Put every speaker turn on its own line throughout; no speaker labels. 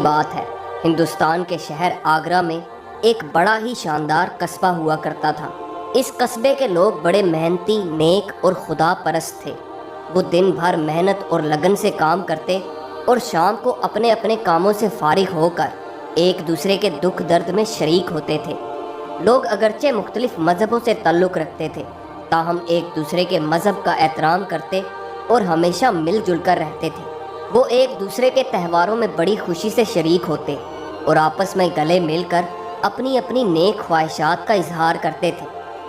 بات ہے، ہندوستان کے شہر آگرہ میں ایک بڑا ہی شاندار قصبہ ہوا کرتا تھا۔ اس قصبے کے لوگ بڑے محنتی، نیک اور خدا پرست تھے۔ وہ دن بھر محنت اور لگن سے کام کرتے اور شام کو اپنے اپنے کاموں سے فارغ ہو کر ایک دوسرے کے دکھ درد میں شریک ہوتے تھے۔ لوگ اگرچہ مختلف مذہبوں سے تعلق رکھتے تھے، تاہم ایک دوسرے کے مذہب کا احترام کرتے اور ہمیشہ مل جل کر رہتے تھے۔ وہ ایک دوسرے کے تہواروں میں بڑی خوشی سے شریک ہوتے اور آپس میں گلے مل کر اپنی اپنی نیک خواہشات کا اظہار کرتے تھے۔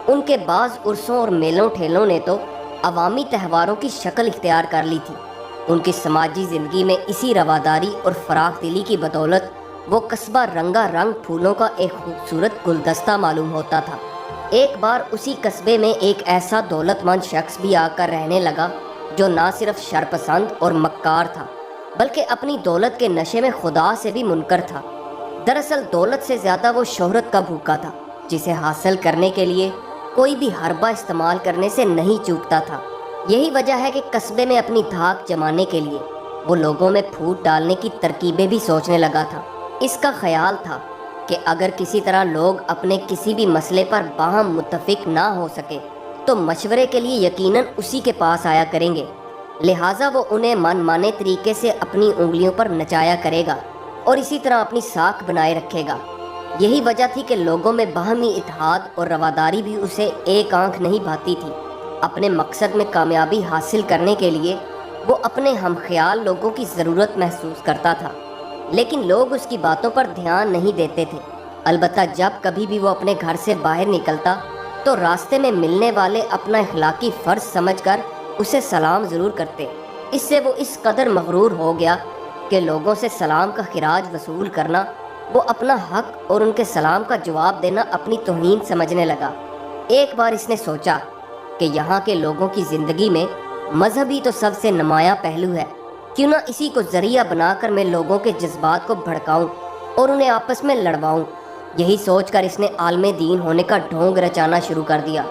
ان کے بعض عرسوں اور میلوں ٹھیلوں نے تو عوامی تہواروں کی شکل اختیار کر لی تھی۔ ان کی سماجی زندگی میں اسی رواداری اور فراخ دلی کی بدولت وہ قصبہ رنگا رنگ پھولوں کا ایک خوبصورت گلدستہ معلوم ہوتا تھا۔ ایک بار اسی قصبے میں ایک ایسا دولت مند شخص بھی آ کر رہنے لگا جو نہ صرف شرپسند اور مکار تھا، بلکہ اپنی دولت کے نشے میں خدا سے بھی منکر تھا۔ دراصل دولت سے زیادہ وہ شہرت کا بھوکا تھا، جسے حاصل کرنے کے لیے کوئی بھی حربہ استعمال کرنے سے نہیں چوکتا تھا۔ یہی وجہ ہے کہ قصبے میں اپنی دھاک جمانے کے لیے وہ لوگوں میں پھوٹ ڈالنے کی ترکیبیں بھی سوچنے لگا تھا۔ اس کا خیال تھا کہ اگر کسی طرح لوگ اپنے کسی بھی مسئلے پر باہم متفق نہ ہو سکے تو مشورے کے لیے یقیناً اسی کے پاس آیا کریں گے، لہٰذا وہ انہیں من مانے طریقے سے اپنی انگلیوں پر نچایا کرے گا اور اسی طرح اپنی ساکھ بنائے رکھے گا۔ یہی وجہ تھی کہ لوگوں میں باہمی اتحاد اور رواداری بھی اسے ایک آنکھ نہیں بھاتی تھی۔ اپنے مقصد میں کامیابی حاصل کرنے کے لیے وہ اپنے ہم خیال لوگوں کی ضرورت محسوس کرتا تھا، لیکن لوگ اس کی باتوں پر دھیان نہیں دیتے تھے۔ البتہ جب کبھی بھی وہ اپنے گھر سے باہر نکلتا تو راستے میں ملنے والے اپنا اخلاقی فرض سمجھ کر اسے سلام ضرور کرتے۔ اس سے وہ اس قدر مغرور ہو گیا کہ لوگوں سے سلام کا خراج وصول کرنا وہ اپنا حق اور ان کے سلام کا جواب دینا اپنی توہین سمجھنے لگا۔ ایک بار اس نے سوچا کہ یہاں کے لوگوں کی زندگی میں مذہب ہی تو سب سے نمایاں پہلو ہے، کیوں نہ اسی کو ذریعہ بنا کر میں لوگوں کے جذبات کو بھڑکاؤں اور انہیں آپس میں لڑواؤں۔ یہی سوچ کر اس نے عالم دین ہونے کا ڈھونگ رچانا شروع کر دیا۔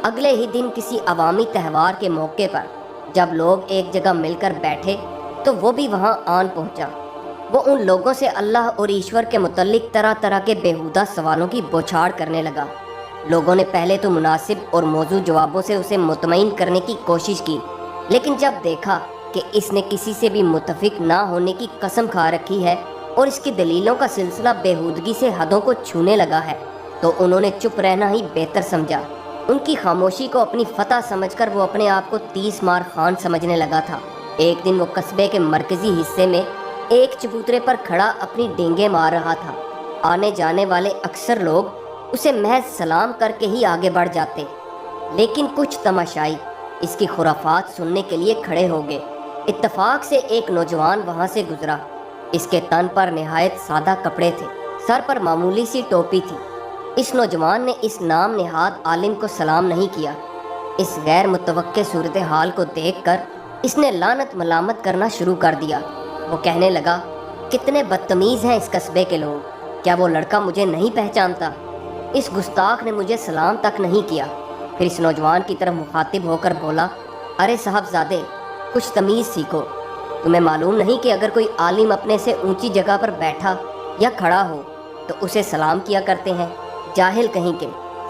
اگلے ہی دن کسی عوامی تہوار کے موقع پر جب لوگ ایک جگہ مل کر بیٹھے تو وہ بھی وہاں آن پہنچا۔ وہ ان لوگوں سے اللہ اور ایشور کے متعلق طرح طرح کے بیہودہ سوالوں کی بوچھاڑ کرنے لگا۔ لوگوں نے پہلے تو مناسب اور موزوں جوابوں سے اسے مطمئن کرنے کی کوشش کی، لیکن جب دیکھا کہ اس نے کسی سے بھی متفق نہ ہونے کی قسم کھا رکھی ہے اور اس کی دلیلوں کا سلسلہ بیہودگی سے حدوں کو چھونے لگا ہے، تو انہوں نے چپ رہنا ہی بہتر سمجھا۔ ان کی خاموشی کو اپنی فتح سمجھ کر وہ اپنے آپ کو 30 مار خان سمجھنے لگا تھا۔ ایک دن وہ قصبے کے مرکزی حصے میں ایک چبوترے پر کھڑا اپنی ڈینگیں مار رہا تھا۔ آنے جانے والے اکثر لوگ اسے محض سلام کر کے ہی آگے بڑھ جاتے، لیکن کچھ تماشائی اس کی خرافات سننے کے لیے کھڑے ہو گئے۔ اتفاق سے ایک نوجوان وہاں سے گزرا۔ اس کے تن پر نہایت سادہ کپڑے تھے، سر پر معمولی سی ٹوپی تھی۔ اس نوجوان نے اس نام نہاد عالم کو سلام نہیں کیا۔ اس غیر متوقع صورتحال کو دیکھ کر اس نے لعنت ملامت کرنا شروع کر دیا۔ وہ کہنے لگا، کتنے بدتمیز ہیں اس قصبے کے لوگ، کیا وہ لڑکا مجھے نہیں پہچانتا؟ اس گستاخ نے مجھے سلام تک نہیں کیا۔ پھر اس نوجوان کی طرف مخاطب ہو کر بولا، ارے صاحبزادے، کچھ تمیز سیکھو۔ تمہیں معلوم نہیں کہ اگر کوئی عالم اپنے سے اونچی جگہ پر بیٹھا یا کھڑا ہو تو اسے سلام کیا کرتے ہیں؟ جاہل کہیں کے،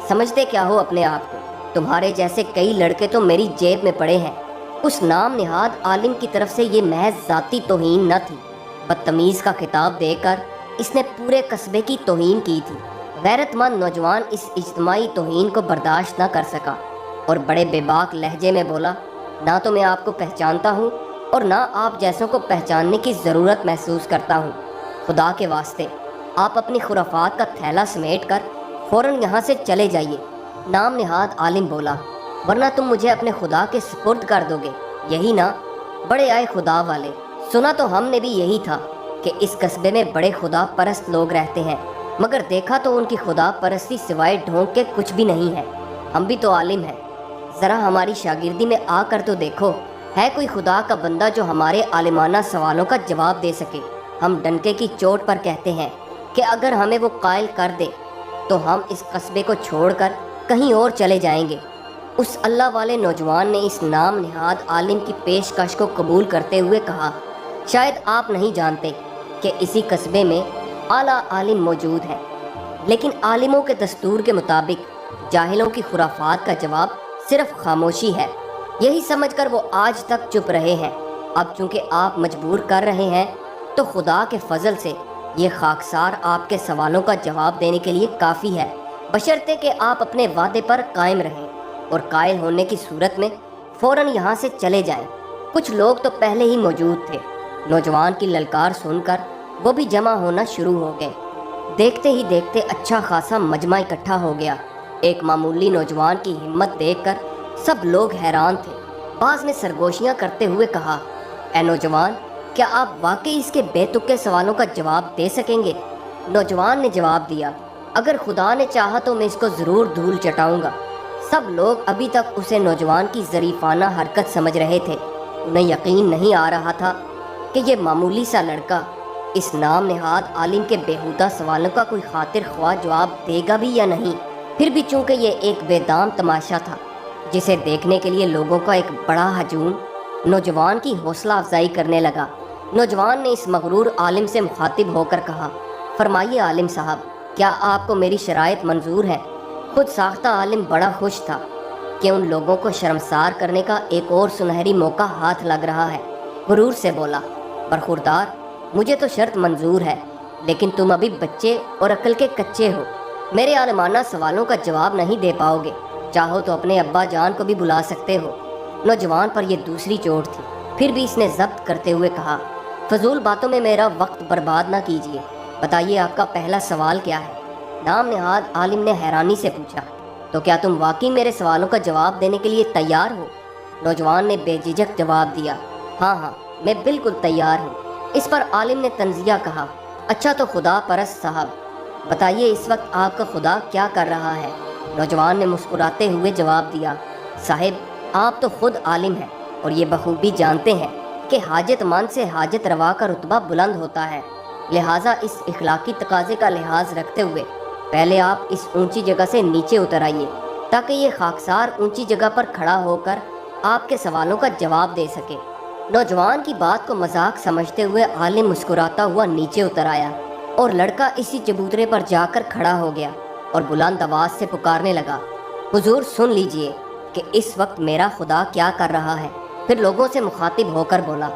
سمجھتے کیا ہو اپنے آپ کو؟ تمہارے جیسے کئی لڑکے تو میری جیب میں پڑے ہیں۔ اس نام نہاد عالم کی طرف سے یہ محض ذاتی توہین نہ تھی، بدتمیز کا خطاب دے کر اس نے پورے قصبے کی توہین کی تھی۔ غیرت مند نوجوان اس اجتماعی توہین کو برداشت نہ کر سکا اور بڑے بے باک لہجے میں بولا، نہ تو میں آپ کو پہچانتا ہوں اور نہ آپ جیسوں کو پہچاننے کی ضرورت محسوس کرتا ہوں۔ خدا کے واسطے آپ اپنی خرافات کا تھیلا سمیٹ کر فوراً یہاں سے چلے جائیے۔ نام نہاد عالم بولا، ورنہ تم مجھے اپنے خدا کے سپرد کر دو گے، یہی نا؟ بڑے آئے خدا والے، سنا تو ہم نے بھی یہی تھا کہ اس قصبے میں بڑے خدا پرست لوگ رہتے ہیں، مگر دیکھا تو ان کی خدا پرستی سوائے ڈھونگ کے کچھ بھی نہیں ہے۔ ہم بھی تو عالم ہیں، ذرا ہماری شاگردی میں آ کر تو دیکھو، ہے کوئی خدا کا بندہ جو ہمارے عالمانہ سوالوں کا جواب دے سکے؟ ہم ڈنکے کی چوٹ پر کہتے ہیں کہ اگر ہمیں وہ قائل کر دے تو ہم اس قصبے کو چھوڑ کر کہیں اور چلے جائیں گے۔ اس اللہ والے نوجوان نے اس نام نہاد عالم کی پیشکش کو قبول کرتے ہوئے کہا، شاید آپ نہیں جانتے کہ اسی قصبے میں اعلیٰ عالم موجود ہے، لیکن عالموں کے دستور کے مطابق جاہلوں کی خرافات کا جواب صرف خاموشی ہے۔ یہی سمجھ کر وہ آج تک چپ رہے ہیں۔ اب چونکہ آپ مجبور کر رہے ہیں تو خدا کے فضل سے یہ خاکسار آپ کے سوالوں کا جواب دینے کے لیے کافی ہے، بشرطے کہ آپ اپنے وعدے پر قائم رہیں اور قائل ہونے کی صورت میں فوراً یہاں سے چلے جائیں۔ کچھ لوگ تو پہلے ہی موجود تھے۔ نوجوان کی للکار سن کر وہ بھی جمع ہونا شروع ہو گئے۔ دیکھتے ہی دیکھتے اچھا خاصا مجمع اکٹھا ہو گیا۔ ایک معمولی نوجوان کی ہمت دیکھ کر سب لوگ حیران تھے۔ بعض نے سرگوشیاں کرتے ہوئے کہا، اے نوجوان، کیا آپ واقعی اس کے بے تکے سوالوں کا جواب دے سکیں گے؟ نوجوان نے جواب دیا، اگر خدا نے چاہا تو میں اس کو ضرور دھول چٹاؤں گا۔ سب لوگ ابھی تک اسے نوجوان کی ظریفانہ حرکت سمجھ رہے تھے۔ انہیں یقین نہیں آ رہا تھا کہ یہ معمولی سا لڑکا اس نام نہاد عالم کے بیہودہ سوالوں کا کوئی خاطر خواہ جواب دے گا بھی یا نہیں۔ پھر بھی چونکہ یہ ایک بے دام تماشا تھا جسے دیکھنے کے لیے لوگوں کا ایک بڑا ہجوم نوجوان کی حوصلہ افزائی کرنے لگا۔ نوجوان نے اس مغرور عالم سے مخاطب ہو کر کہا، فرمائیے عالم صاحب، کیا آپ کو میری شرائط منظور ہے؟ خود ساختہ عالم بڑا خوش تھا کہ ان لوگوں کو شرمسار کرنے کا ایک اور سنہری موقع ہاتھ لگ رہا ہے۔ غرور سے بولا، برخوردار، مجھے تو شرط منظور ہے، لیکن تم ابھی بچے اور عقل کے کچے ہو، میرے عالمانہ سوالوں کا جواب نہیں دے پاؤ گے۔ چاہو تو اپنے ابا جان کو بھی بلا سکتے ہو۔ نوجوان پر یہ دوسری چوٹ تھی، پھر بھی اس نے ضبط کرتے ہوئے کہا، فضول باتوں میں میرا وقت برباد نہ کیجیے، بتائیے آپ کا پہلا سوال کیا ہے؟ نام نہاد عالم نے حیرانی سے پوچھا، تو کیا تم واقعی میرے سوالوں کا جواب دینے کے لیے تیار ہو؟ نوجوان نے بے جھجک جواب دیا، ہاں ہاں، میں بالکل تیار ہوں۔ اس پر عالم نے طنزیہ کہا، اچھا تو خدا پرست صاحب، بتائیے اس وقت آپ کا خدا کیا کر رہا ہے؟ نوجوان نے مسکراتے ہوئے جواب دیا، صاحب آپ تو خود عالم ہیں اور یہ بخوبی جانتے ہیں کہ حاجت مند سے حاجت روا کا رتبہ بلند ہوتا ہے، لہٰذا اس اخلاقی تقاضے کا لحاظ رکھتے ہوئے پہلے آپ اس اونچی جگہ سے نیچے اتر آئیے تاکہ یہ خاکسار اونچی جگہ پر کھڑا ہو کر آپ کے سوالوں کا جواب دے سکے۔ نوجوان کی بات کو مذاق سمجھتے ہوئے عالم مسکراتا ہوا نیچے اتر آیا اور لڑکا اسی چبوترے پر جا کر کھڑا ہو گیا اور بلند آواز سے پکارنے لگا، حضور سن لیجئے کہ اس وقت میرا خدا کیا کر رہا ہے۔ پھر لوگوں سے مخاطب ہو کر بولا،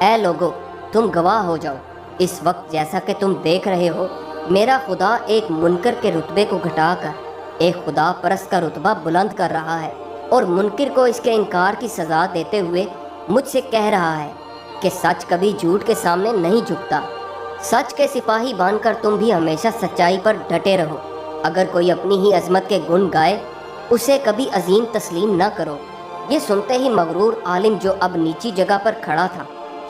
اے لوگو، تم گواہ ہو جاؤ، اس وقت جیسا کہ تم دیکھ رہے ہو، میرا خدا ایک منکر کے رتبے کو گھٹا کر ایک خدا پرست کا رتبہ بلند کر رہا ہے، اور منکر کو اس کے انکار کی سزا دیتے ہوئے مجھ سے کہہ رہا ہے کہ سچ کبھی جھوٹ کے سامنے نہیں جھکتا۔ سچ کے سپاہی بن کر تم بھی ہمیشہ سچائی پر ڈٹے رہو۔ اگر کوئی اپنی ہی عظمت کے گن گائے، اسے کبھی عظیم تسلیم نہ کرو۔ یہ سنتے ہی مغرور عالم جو اب نیچی جگہ پر کھڑا تھا،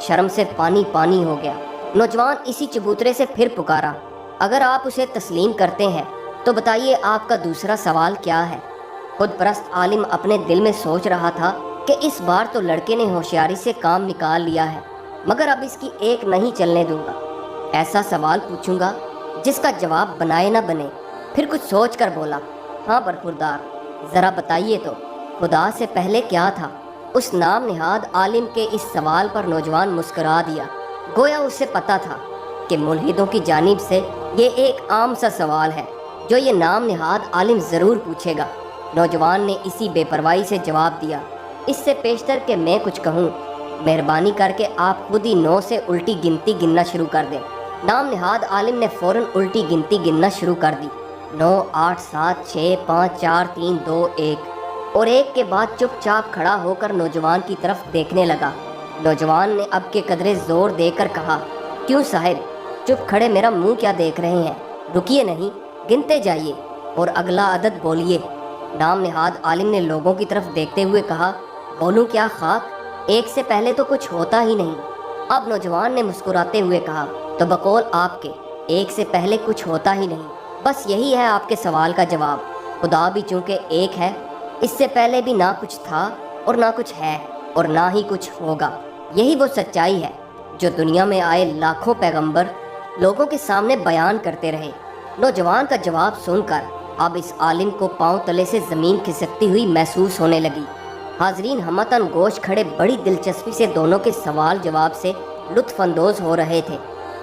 شرم سے پانی پانی ہو گیا۔ نوجوان اسی چبوترے سے پھر پکارا، اگر آپ اسے تسلیم کرتے ہیں تو بتائیے آپ کا دوسرا سوال کیا ہے؟ خود پرست عالم اپنے دل میں سوچ رہا تھا کہ اس بار تو لڑکے نے ہوشیاری سے کام نکال لیا ہے، مگر اب اس کی ایک نہیں چلنے دوں گا۔ ایسا سوال پوچھوں گا جس کا جواب بنائے نہ بنے۔ پھر کچھ سوچ کر بولا، ہاں برخوردار، ذرا بتائیے تو، خدا سے پہلے کیا تھا؟ اس نام نہاد عالم کے اس سوال پر نوجوان مسکرا دیا، گویا اسے پتا تھا کہ ملحدوں کی جانب سے یہ ایک عام سا سوال ہے جو یہ نام نہاد عالم ضرور پوچھے گا۔ نوجوان نے اسی بے پرواہی سے جواب دیا، اس سے پیشتر کہ میں کچھ کہوں، مہربانی کر کے آپ خود ہی 9 سے الٹی گنتی گننا شروع کر دیں۔ نام نہاد عالم نے فوراً الٹی گنتی گننا شروع کر دی، 9 8 7 6 5 4 3 2 1، اور ایک کے بعد چپ چاپ کھڑا ہو کر نوجوان کی طرف دیکھنے لگا۔ نوجوان نے اب کے قدرے زور دے کر کہا، کیوں صاحب چپ کھڑے میرا منہ کیا دیکھ رہے ہیں؟ رکیے نہیں، گنتے جائیے اور اگلا عدد بولیے۔ نام نہاد عالم نے لوگوں کی طرف دیکھتے ہوئے کہا، بولوں کیا خاک، ایک سے پہلے تو کچھ ہوتا ہی نہیں۔ اب نوجوان نے مسکراتے ہوئے کہا، تو بقول آپ کے ایک سے پہلے کچھ ہوتا ہی نہیں، بس یہی ہے آپ کے سوال کا جواب۔ خدا بھی چونکہ ایک ہے، اس سے پہلے بھی نہ کچھ تھا اور نہ کچھ ہے اور نہ ہی کچھ ہوگا۔ یہی وہ سچائی ہے جو دنیا میں آئے لاکھوں پیغمبر لوگوں کے سامنے بیان کرتے رہے۔ نوجوان کا جواب سن کر اب اس عالم کو پاؤں تلے سے زمین کھسکتی ہوئی محسوس ہونے لگی۔ حاضرین ہمتاً گوش کھڑے بڑی دلچسپی سے دونوں کے سوال جواب سے لطف اندوز ہو رہے تھے۔